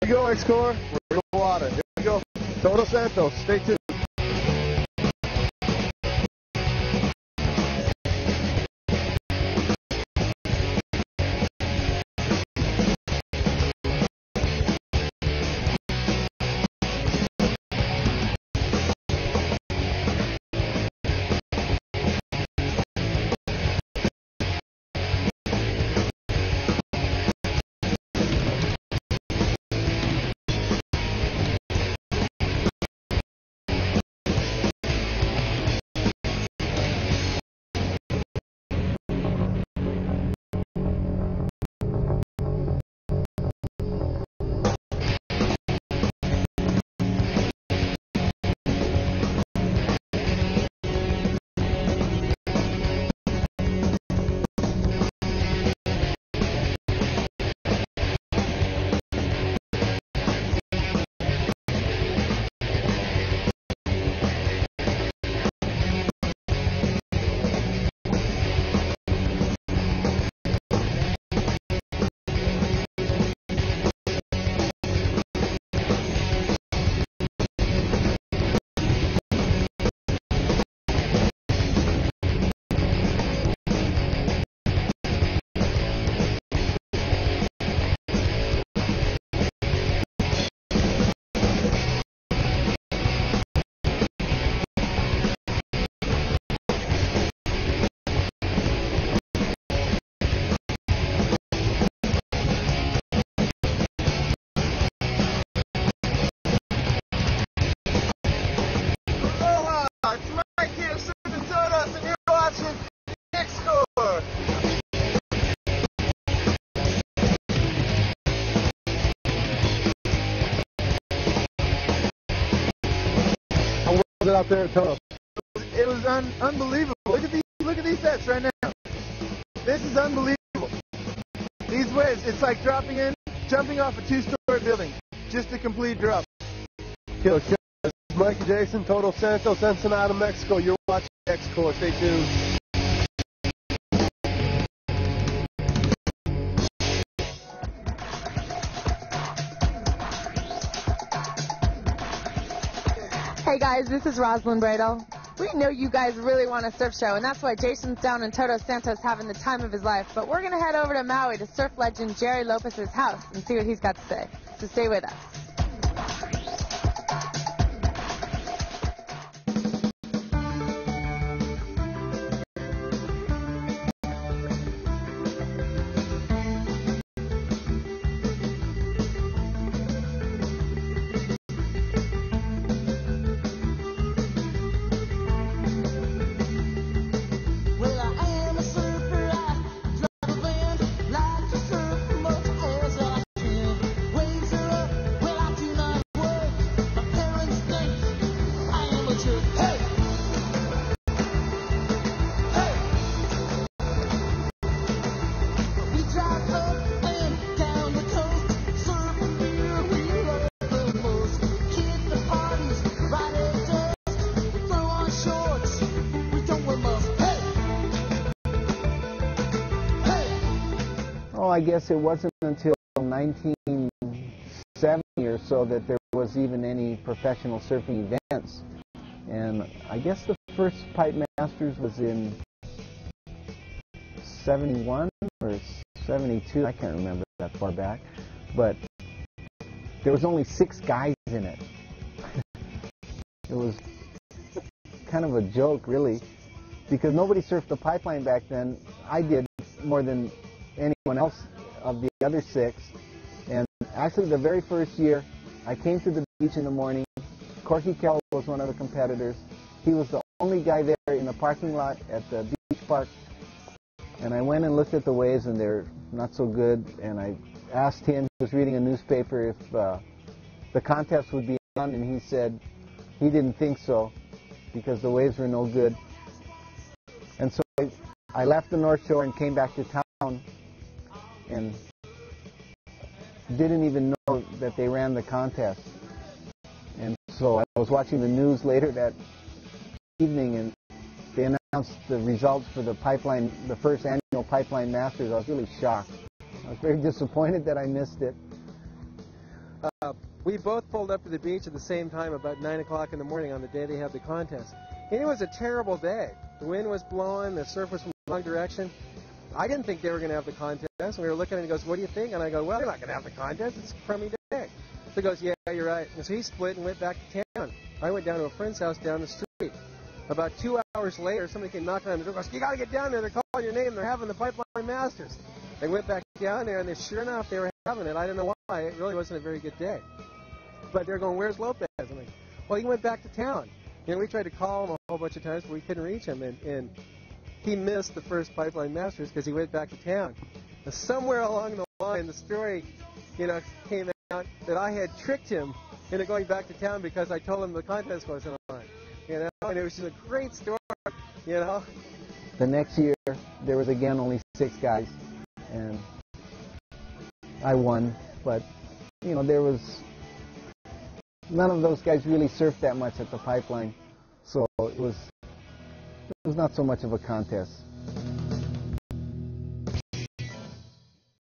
go, X-Corps. We're in the water. Here we go. Todos Santos. Stay tuned. Out there at Todos. It was unbelievable. Look at these sets right now. This is unbelievable. These waves, it's like jumping off a two-story building. Just a complete drop. This is Mike and Jason, Todos Santos, Ensenada, Mexico. You're watching X-Corps. Stay tuned. Hey guys, this is Rosalind Bradle. We know you guys really want a surf show, and that's why Jason's down in Todos Santos having the time of his life. But we're going to head over to Maui to surf legend Jerry Lopez's house and see what he's got to say. So stay with us. I guess it wasn't until 1970 or so that there was even any professional surfing events. And I guess the first Pipe Masters was in 71 or 72. I can't remember that far back. But there was only 6 guys in it. It was kind of a joke, really, because nobody surfed the pipeline back then. I did more than anyone else of the other 6. And actually the very first year I came to the beach in the morning. Corky Kell was one of the competitors. He was the only guy there in the parking lot at the beach park. And I went and looked at the waves, and they're not so good. And I asked him, who was reading a newspaper, if the contest would be on, and he said he didn't think so because the waves were no good. And so I left the North Shore and came back to town and didn't even know that they ran the contest. And so I was watching the news later that evening, and they announced the results for the pipeline, the first annual Pipeline Masters. I was really shocked. I was very disappointed that I missed it. We both pulled up to the beach at the same time about 9 o'clock in the morning on the day they had the contest. And it was a terrible day. The wind was blowing, the surf was from the wrong direction. I didn't think they were going to have the contest. And we were looking at it and he goes, what do you think? And I go, well, they're not going to have the contest. It's a crummy day. So he goes, yeah, you're right. And so he split and went back to town. I went down to a friend's house down the street. About 2 hours later, somebody came knocking on the door and goes, you got to get down there. They're calling your name. They're having the Pipeline Masters. I went back down there, and sure enough, they were having it. I don't know why. It really wasn't a very good day. But they're going, where's Lopez? I'm like, well, he went back to town. You know, we tried to call him a whole bunch of times, but we couldn't reach him. And he missed the first Pipeline Masters because he went back to town. And somewhere along the line, the story, came out that I had tricked him into going back to town because I told him the contest wasn't on. And it was just a great story, The next year, there was again only 6 guys, and I won. But, there was none of those guys really surfed that much at the Pipeline, so it was not so much of a contest.